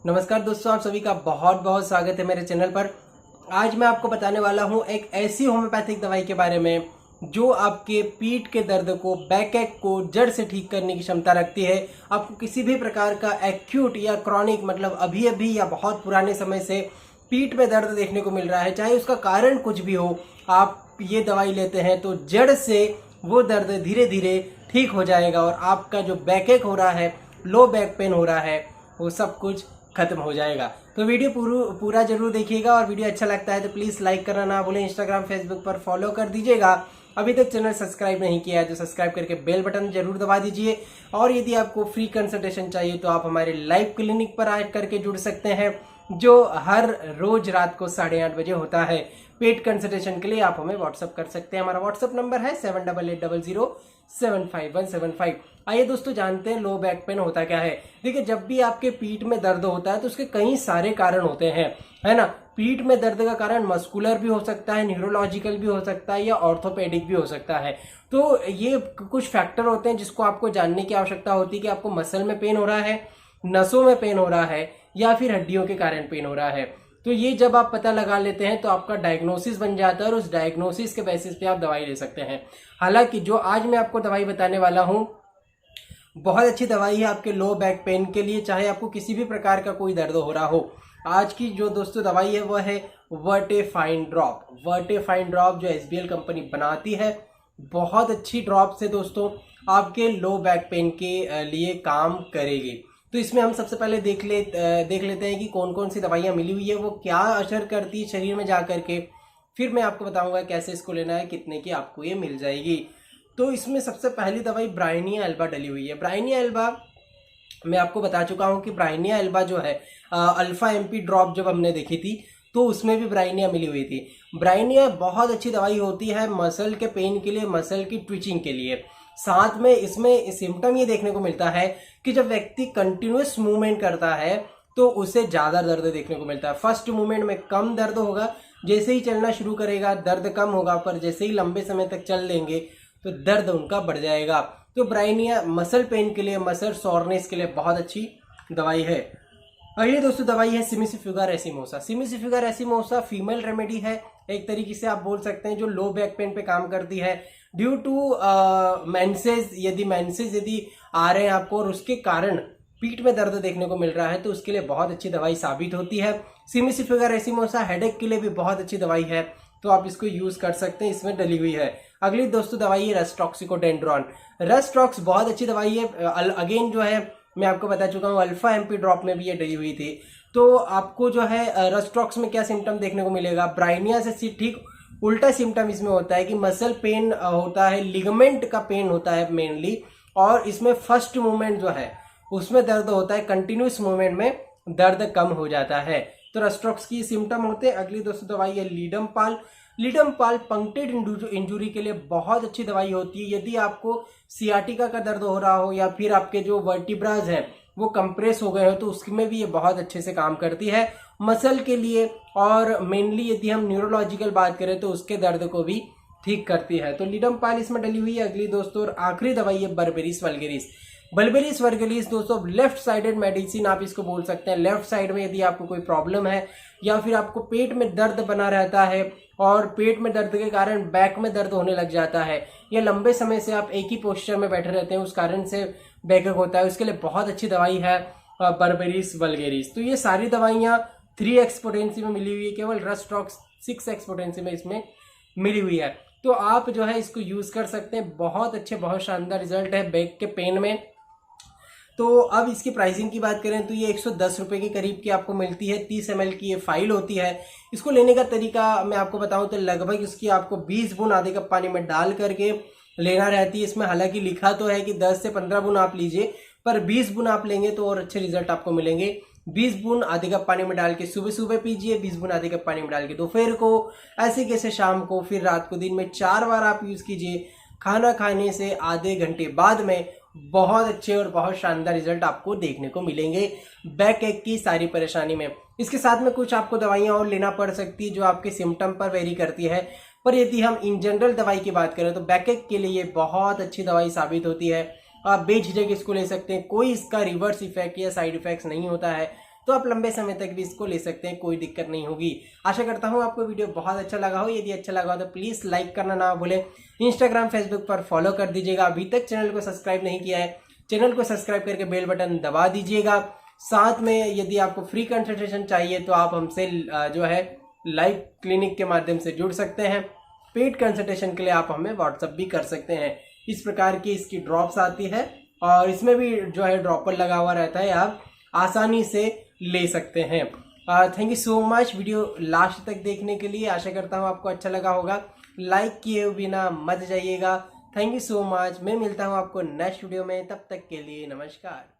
नमस्कार दोस्तों, आप सभी का बहुत बहुत स्वागत है मेरे चैनल पर। आज मैं आपको बताने वाला हूं एक ऐसी होम्योपैथिक दवाई के बारे में जो आपके पीठ के दर्द को, बैक एक को जड़ से ठीक करने की क्षमता रखती है। आपको किसी भी प्रकार का एक्यूट या क्रॉनिक मतलब अभी अभी या बहुत पुराने समय से पीठ में दर्द देखने को मिल रहा है, चाहे उसका कारण कुछ भी हो, आप ये दवाई लेते हैं तो जड़ से वो दर्द धीरे धीरे ठीक हो जाएगा और आपका जो बैक एक हो रहा है, लो बैक पेन हो रहा है, वो सब कुछ खत्म हो जाएगा। तो वीडियो पूरा जरूर देखिएगा और वीडियो अच्छा लगता है तो प्लीज लाइक करना ना भूलें। इंस्टाग्राम फेसबुक पर फॉलो कर दीजिएगा। अभी तक चैनल सब्सक्राइब नहीं किया है तो सब्सक्राइब करके बेल बटन जरूर दबा दीजिए। और यदि आपको फ्री कंसल्टेशन चाहिए तो आप हमारे लाइव क्लिनिक पर आ करके जुड़ सकते हैं, जो हर रोज रात को 8:30 बजे होता है। पेड कंसल्टेशन के लिए आप हमें व्हाट्सअप कर सकते हैं। हमारा व्हाट्सअप नंबर है 7880075175। आइए दोस्तों, जानते हैं लो बैक पेन होता क्या है। देखिए, जब भी आपके पीठ में दर्द होता है तो उसके कई सारे कारण होते हैं, है ना। पीठ में दर्द का कारण मस्कुलर भी हो सकता है, न्यूरोलॉजिकल भी हो सकता है या ऑर्थोपेडिक भी हो सकता है। तो ये कुछ फैक्टर होते हैं जिसको आपको जानने की आवश्यकता होती है कि आपको मसल में पेन हो रहा है, नसों में पेन हो रहा है या फिर हड्डियों के कारण पेन हो रहा है। तो ये जब आप पता लगा लेते हैं तो आपका डायग्नोसिस बन जाता है और उस डायग्नोसिस के बेसिस पे आप दवाई ले सकते हैं। हालांकि जो आज मैं आपको दवाई बताने वाला हूं बहुत अच्छी दवाई है आपके लो बैक पेन के लिए, चाहे आपको किसी भी प्रकार का कोई दर्द हो रहा हो। आज की जो दोस्तों दवाई है वह है वर्टेफाइन ड्रॉप। वर्टेफाइन ड्रॉप जो SBL कंपनी बनाती है, बहुत अच्छी ड्रॉप से दोस्तों आपके लो बैक पेन के लिए काम करेगी। तो इसमें हम सबसे पहले देख लेते हैं कि कौन कौन सी दवाइयाँ मिली हुई है, वो क्या असर करती है शरीर में जा करके। फिर मैं आपको बताऊंगा कैसे इसको लेना है, कितने की आपको ये मिल जाएगी। तो इसमें सबसे पहली दवाई ब्राइनिया एल्बा डली हुई है। ब्राइनिया एल्बा मैं आपको बता चुका हूं कि ब्राइनिया एल्बा जो है अल्फा MP ड्रॉप जब हमने देखी थी तो उसमें भी ब्राइनिया मिली हुई थी। ब्राइनिया बहुत अच्छी दवाई होती है मसल के पेन के लिए, मसल की ट्विचिंग के लिए। साथ में इसमें सिम्टम ये देखने को मिलता है कि जब व्यक्ति कंटिन्यूअस मूवमेंट करता है तो उसे ज्यादा दर्द देखने को मिलता है। फर्स्ट मूवमेंट में कम दर्द होगा, जैसे ही चलना शुरू करेगा दर्द कम होगा, पर जैसे ही लंबे समय तक चल लेंगे तो दर्द उनका बढ़ जाएगा। तो ब्राइनिया मसल पेन के लिए, मसल सोरनेस के लिए बहुत अच्छी दवाई है। अगली दोस्तों दवाई है cimicifuga racemosa. Cimicifuga racemosa female remedy है, एक तरीके से आप बोल सकते हैं, जो लो बैक पेन पे काम करती है। ड्यू टू मेंसेस, यदि आ रहे हैं आपको और उसके कारण पीठ में दर्द देखने को मिल रहा है तो उसके लिए बहुत अच्छी दवाई साबित होती है। सिमिसिफ्यूगा रेसिमोसा हेडेक के लिए भी बहुत अच्छी दवाई है, तो आप इसको यूज कर सकते हैं, इसमें डली हुई है। अगली दोस्तों दवाई है रस्टॉक्सिकोडेंड्रॉन। रस्टॉक्स बहुत अच्छी दवाई है। अगेन जो है मैं आपको बता चुका हूँ अल्फा MP ड्रॉप में भी ये डली हुई थी। तो आपको जो है रस्टॉक्स में क्या सिम्टम देखने को मिलेगा, ब्राइनिया से ठीक उल्टा सिम्टम इसमें होता है कि मसल पेन होता है, लिगामेंट का पेन होता है मेनली, और इसमें फर्स्ट मूवमेंट जो है उसमें दर्द होता है, कंटिन्यूस मूवमेंट में दर्द कम हो जाता है। तो रस्टॉक्स की सिम्टम होते हैं। अगली दोस्तों दवाई है लीडमपाल। लीडमपाल पंक्टेड इंजुरी के लिए बहुत अच्छी दवाई होती है। यदि आपको सियाटिका का दर्द हो रहा हो या फिर आपके जो वर्टिब्राज हैं वो कंप्रेस हो गए हो तो उसमें भी ये बहुत अच्छे से काम करती है मसल के लिए। और मेनली यदि हम न्यूरोलॉजिकल बात करें तो उसके दर्द को भी ठीक करती है। तो लीडमपाल इसमें डली हुई है। अगली दोस्तों और आखिरी दवाई है बर्बेरिस वल्गेरिस। बर्बेरिस वल्गेरिस दोस्तों लेफ्ट साइडेड मेडिसिन आप इसको बोल सकते हैं। लेफ्ट साइड में यदि आपको कोई प्रॉब्लम है या फिर आपको पेट में दर्द बना रहता है और पेट में दर्द के कारण बैक में दर्द होने लग जाता है, या लंबे समय से आप एक ही पोस्चर में बैठे रहते हैं उस कारण से बैकअप होता है, उसके लिए बहुत अच्छी दवाई है बर्बेरिस वल्गेरिस। तो ये सारी दवाइयाँ 3x पोटेंसी में मिली हुई है, केवल रस्टॉक्स 6x पोटेंसी में इसमें मिली हुई है। तो आप जो है इसको यूज कर सकते हैं, बहुत अच्छे बहुत शानदार रिजल्ट है बैक के पेन में। तो अब इसकी प्राइसिंग की बात करें तो ये 110 रुपए के करीब की आपको मिलती है। 30 ml की ये फाइल होती है। इसको लेने का तरीका मैं आपको बताऊं तो लगभग इसकी आपको 20 बूंद आधे कप पानी में डाल करके लेना रहती है। इसमें हालांकि लिखा तो है कि 10 से 15 बूंद आप लीजिए, पर 20 बूंद आप लेंगे तो और अच्छे रिजल्ट आपको मिलेंगे। 20 बूंद आधे कप पानी में डाल के सुबह सुबह पीजिए, 20 बूंद आधे कप पानी में डाल के दोपहर को, ऐसे कैसे शाम को, फिर रात को। दिन में 4 बार आप यूज कीजिए। खाना खाने से आधे घंटे बाद में बहुत अच्छे और बहुत शानदार रिजल्ट आपको देखने को मिलेंगे बैक एक की सारी परेशानी में। इसके साथ में कुछ आपको दवाइयां और लेना पड़ सकती है जो आपके सिम्टम पर वेरी करती है, पर यदि हम इन जनरल दवाई की बात करें तो बैक एक के लिए ये बहुत अच्छी दवाई साबित होती है। आप बेझिझक इसको ले सकते हैं, कोई इसका रिवर्स इफेक्ट या साइड इफेक्ट्स नहीं होता है। तो आप लंबे समय तक भी इसको ले सकते हैं, कोई दिक्कत नहीं होगी। आशा करता हूँ आपको वीडियो बहुत अच्छा लगा हो। यदि अच्छा लगा हो तो प्लीज़ लाइक करना ना भूलें। इंस्टाग्राम फेसबुक पर फॉलो कर दीजिएगा। अभी तक चैनल को सब्सक्राइब नहीं किया है, चैनल को सब्सक्राइब करके बेल बटन दबा दीजिएगा। साथ में यदि आपको फ्री कंसल्टेशन चाहिए तो आप हमसे जो है लाइव क्लिनिक के माध्यम से जुड़ सकते हैं। पेड कंसल्टेशन के लिए आप हमें व्हाट्सअप भी कर सकते हैं। इस प्रकार की इसकी ड्रॉप्स आती है और इसमें भी जो है ड्रॉपर लगा हुआ रहता है, आप आसानी से ले सकते हैं। Thank you so much video last तक देखने के लिए। आशा करता हूँ आपको अच्छा लगा होगा। लाइक किए बिना मत जाइएगा। Thank you so much. मैं मिलता हूँ आपको नेक्स्ट वीडियो में, तब तक के लिए नमस्कार।